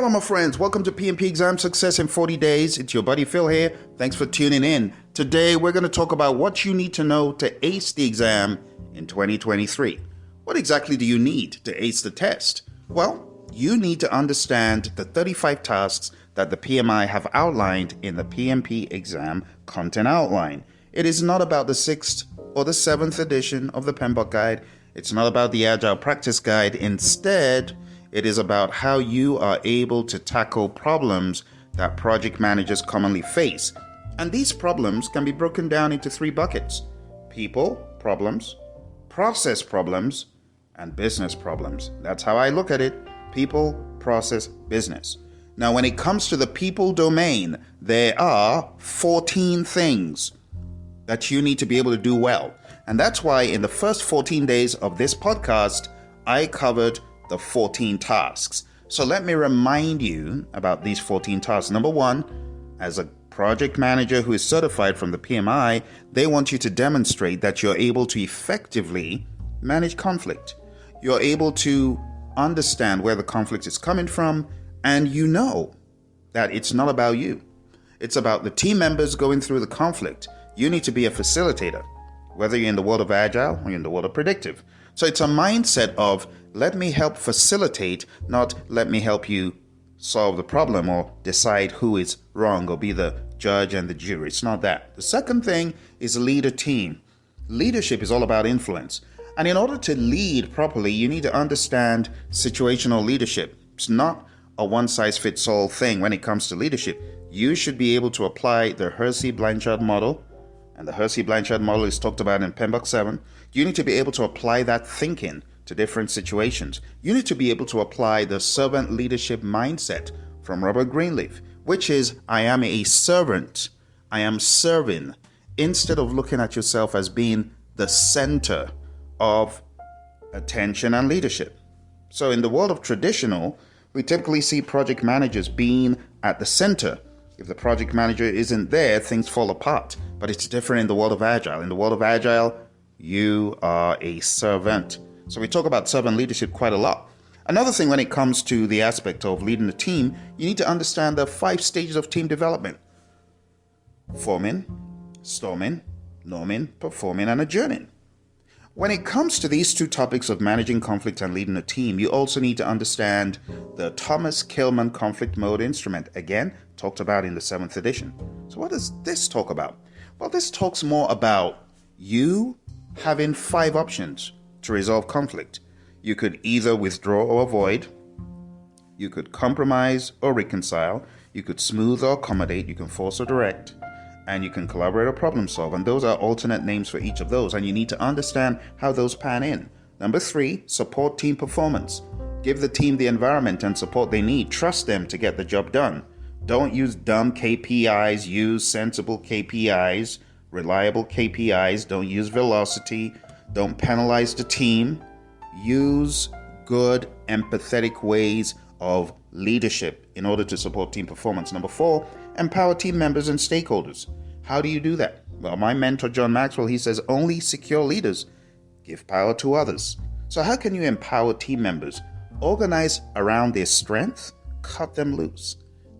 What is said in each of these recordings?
Hello, my friends. Welcome to PMP Exam Success in 40 Days. It's your buddy Phil here. Thanks for tuning in. Today, we're going to talk about what you need to know to ace the exam in 2023. What exactly do you need to ace the test? Well, you need to understand the 35 tasks that the PMI have outlined in the PMP exam content outline. It is not about the 6th or the 7th edition of the PMBOK guide. It's not about the Agile practice guide. Instead, it is about how you are able to tackle problems that project managers commonly face. And these problems can be broken down into 3 buckets: people problems, process problems, and business problems. That's how I look at it: people, process, business. Now, when it comes to the people domain, there are 14 things that you need to be able to do well. And that's why in the first 14 days of this podcast, I covered the 14 tasks. So let me remind you about these 14 tasks. Number 1, as a project manager who is certified from the PMI, they want you to demonstrate that you're able to effectively manage conflict. You're able to understand where the conflict is coming from, and you know that it's not about you. It's about the team members going through the conflict. You need to be a facilitator, whether you're in the world of Agile or in the world of predictive. So it's a mindset of, let me help facilitate, not let me help you solve the problem or decide who is wrong or be the judge and the jury. It's not that. The second thing is lead a team. Leadership is all about influence. And in order to lead properly, you need to understand situational leadership. It's not a one-size-fits-all thing when it comes to leadership. You should be able to apply the Hersey-Blanchard model. And the Hersey-Blanchard model is talked about in PMBOK 7. You need to be able to apply that thinking to different situations. You need to be able to apply the servant leadership mindset from Robert Greenleaf, which is, I am a servant. I am serving, instead of looking at yourself as being the center of attention and leadership. So in the world of traditional, we typically see project managers being at the center. If the project manager isn't there, things fall apart. But it's different in the world of Agile. In the world of Agile, you are a servant. So we talk about servant leadership quite a lot. Another thing when it comes to the aspect of leading a team, you need to understand the 5 stages of team development: forming, storming, norming, performing, and adjourning. When it comes to these 2 topics of managing conflict and leading a team, you also need to understand the Thomas Kilmann conflict mode instrument, again, talked about in the 7th edition. So what does this talk about? Well, this talks more about you having 5 options to resolve conflict. You could either withdraw or avoid. You could compromise or reconcile. You could smooth or accommodate. You can force or direct. And you can collaborate or problem solve. And those are alternate names for each of those. And you need to understand how those pan in. Number 3, support team performance. Give the team the environment and support they need. Trust them to get the job done. Don't use dumb KPIs. Use sensible KPIs, reliable KPIs. Don't use velocity. Don't penalize the team. Use good, empathetic ways of leadership in order to support team performance. Number 4, empower team members and stakeholders. How do you do that? Well, my mentor, John Maxwell, he says, only secure leaders give power to others. So how can you empower team members? Organize around their strengths, cut them loose,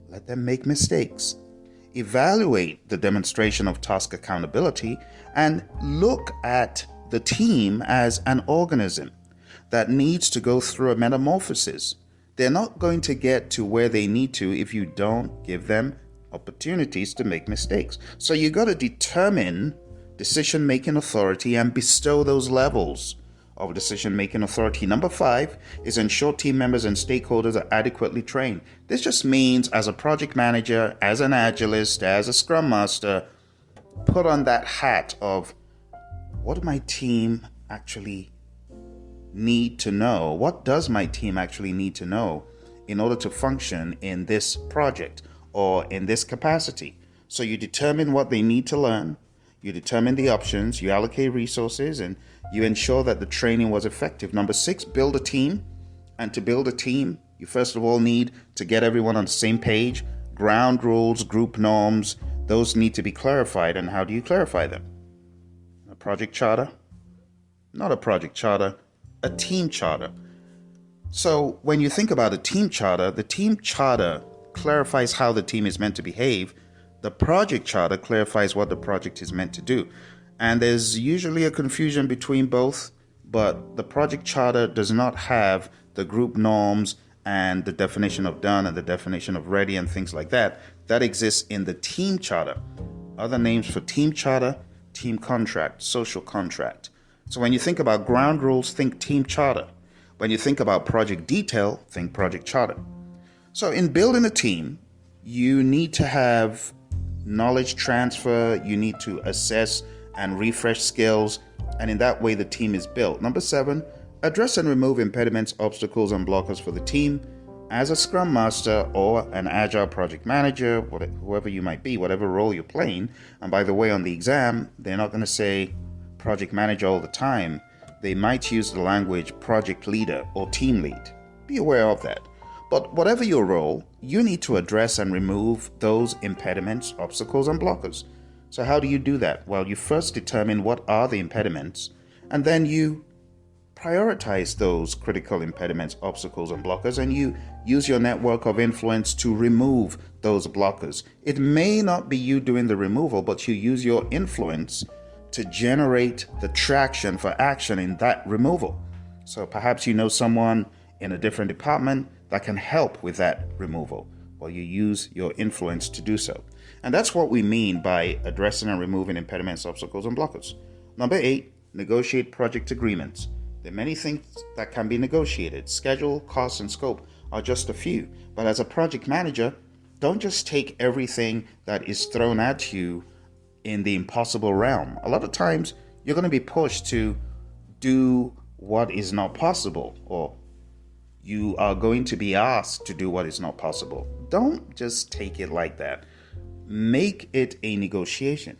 let them make mistakes. Evaluate the demonstration of task accountability, and look at the team as an organism that needs to go through a metamorphosis. They're not going to get to where they need to if you don't give them opportunities to make mistakes. So you got to determine decision-making authority and bestow those levels of decision-making authority. Number 5 is ensure team members and stakeholders are adequately trained. This just means, as a project manager, as an agilist, as a scrum master, put on that hat of, what do my team actually need to know? What does my team actually need to know in order to function in this project or in this capacity? So you determine what they need to learn, you determine the options, you allocate resources, and you ensure that the training was effective. Number 6, build a team. And to build a team, you first of all need to get everyone on the same page. Ground rules, group norms, those need to be clarified. And how do you clarify them? A project charter? Not a project charter, a team charter. So when you think about a team charter, the team charter clarifies how the team is meant to behave. The project charter clarifies what the project is meant to do. And there's usually a confusion between both, but the project charter does not have the group norms and the definition of done and the definition of ready and things like that. That exists in the team charter. Other names for team charter: team contract, social contract. So when you think about ground rules, think team charter. When you think about project detail, think project charter. So in building a team, you need to have knowledge transfer, you need to assess and refresh skills, and in that way the team is built. Number 7, address and remove impediments, obstacles, and blockers for the team. As a Scrum Master or an Agile project manager, whoever you might be, whatever role you're playing, and by the way, on the exam, they're not going to say project manager all the time. They might use the language project leader or team lead. Be aware of that. But whatever your role, you need to address and remove those impediments, obstacles, and blockers. So how do you do that? Well, you first determine what are the impediments, and then you prioritize those critical impediments, obstacles, and blockers, and you use your network of influence to remove those blockers. It may not be you doing the removal, but you use your influence to generate the traction for action in that removal. So perhaps you know someone in a different department that can help with that removal. Well, you use your influence to do so. And that's what we mean by addressing and removing impediments, obstacles, and blockers. Number 8, negotiate project agreements. There are many things that can be negotiated. Schedule, cost, and scope are just a few. But as a project manager, don't just take everything that is thrown at you in the impossible realm. A lot of times, you're going to be pushed to do what is not possible, or you are going to be asked to do what is not possible. Don't just take it like that. Make it a negotiation.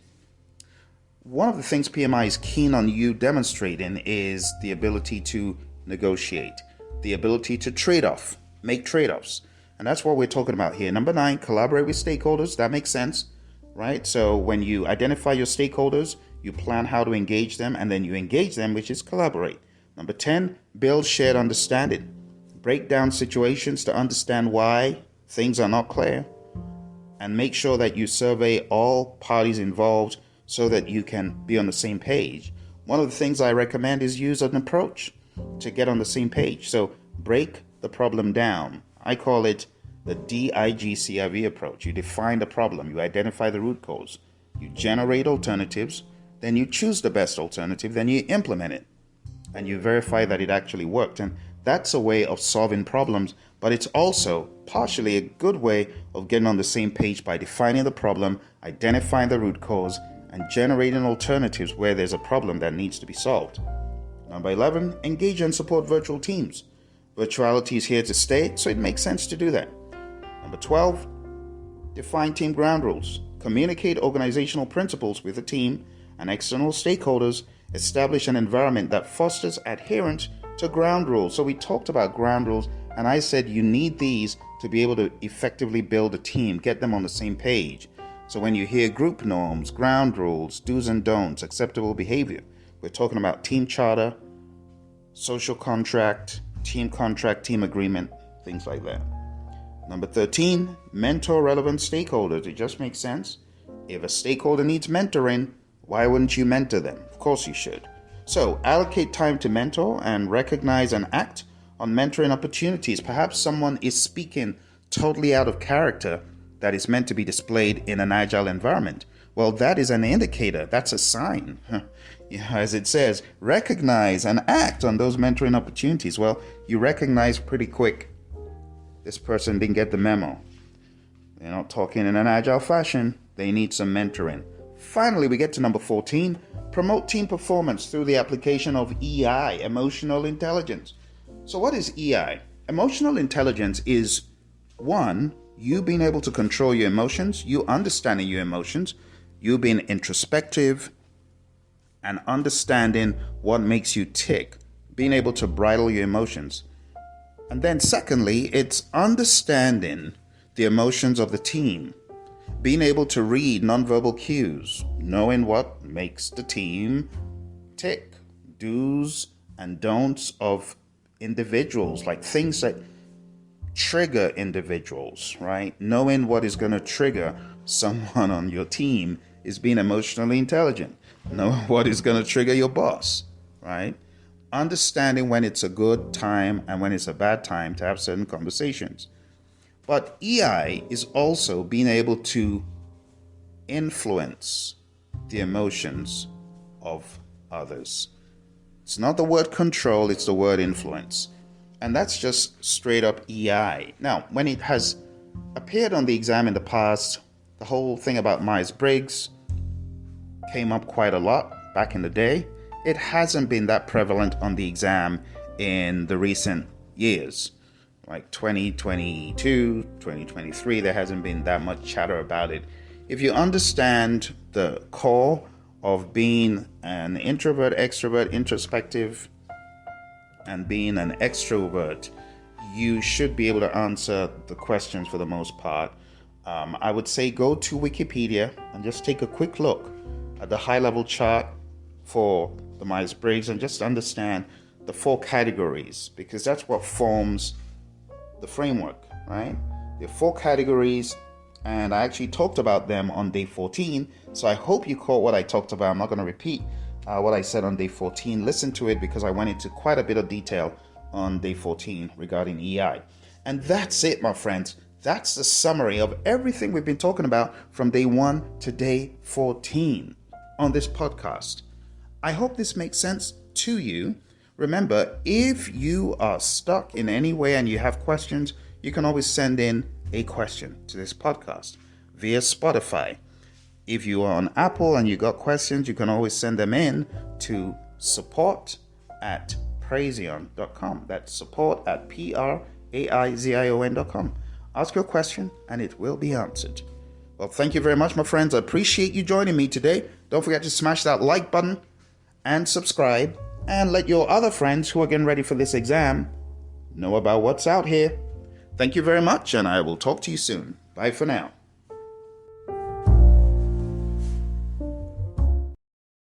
One of the things PMI is keen on you demonstrating is the ability to negotiate, the ability to make trade-offs. And that's what we're talking about here. Number 9, collaborate with stakeholders. That makes sense, right? So when you identify your stakeholders, you plan how to engage them, and then you engage them, which is collaborate. Number 10, build shared understanding. Break down situations to understand why things are not clear, and make sure that you survey all parties involved so that you can be on the same page. One of the things I recommend is use an approach to get on the same page. So break the problem down. I call it the DIGCIV approach. You define the problem, you identify the root cause, you generate alternatives, then you choose the best alternative, then you implement it, and you verify that it actually worked. And that's a way of solving problems, but it's also partially a good way of getting on the same page by defining the problem, identifying the root cause, and generating alternatives where there's a problem that needs to be solved. Number 11, engage and support virtual teams. Virtuality is here to stay, so it makes sense to do that. Number 12, define team ground rules. Communicate organizational principles with the team and external stakeholders. Establish an environment that fosters adherence to ground rules. So we talked about ground rules, and I said you need these to be able to effectively build a team, get them on the same page. So when you hear group norms, ground rules, do's and don'ts, acceptable behavior, we're talking about team charter, social contract, team agreement, things like that. Number 13, mentor relevant stakeholders. It just makes sense. If a stakeholder needs mentoring, why wouldn't you mentor them? Of course you should. So allocate time to mentor and recognize and act on mentoring opportunities. Perhaps someone is speaking totally out of character that is meant to be displayed in an agile environment. Well, that is an indicator. That's a sign. As it says, recognize and act on those mentoring opportunities. Well, you recognize pretty quick this person didn't get the memo. They're not talking in an agile fashion. They need some mentoring. Finally, we get to number 14, promote team performance through the application of EI, emotional intelligence. So what is EI? Emotional intelligence is, 1, you being able to control your emotions, you understanding your emotions, you being introspective and understanding what makes you tick, being able to bridle your emotions. And then secondly, it's understanding the emotions of the team, being able to read nonverbal cues, knowing what makes the team tick, do's and don'ts of individuals, like things that trigger individuals, right? Knowing what is going to trigger someone on your team is being emotionally intelligent. Knowing what is going to trigger your boss, right? Understanding when it's a good time and when it's a bad time to have certain conversations. But EI is also being able to influence the emotions of others. It's not the word control, it's the word influence. And that's just straight up EI. Now, when it has appeared on the exam in the past, the whole thing about Myers-Briggs came up quite a lot back in the day. It hasn't been that prevalent on the exam in the recent years. Like 2022, 2023, there hasn't been that much chatter about it. If you understand the core of being an introvert, extrovert, introspective, and being an extrovert, you should be able to answer the questions for the most part. I would say go to Wikipedia and just take a quick look at the high-level chart for the Myers-Briggs and just understand the 4 categories, because that's what forms the framework, right? There are 4 categories, and I actually talked about them on day 14, so I hope you caught what I talked about. I'm not going to repeat what I said on day 14. Listen to it because I went into quite a bit of detail on day 14 regarding EI. And that's it, my friends. That's the summary of everything we've been talking about from day 1 to day 14 on this podcast. I hope this makes sense to you. Remember, if you are stuck in any way and you have questions, you can always send in a question to this podcast via Spotify. If you are on Apple and you got questions, you can always send them in to support@praizion.com. That's support@praizion.com. Ask your question and it will be answered. Well, thank you very much, my friends. I appreciate you joining me today. Don't forget to smash that like button and subscribe, and let your other friends who are getting ready for this exam know about what's out here. Thank you very much, and I will talk to you soon. Bye for now.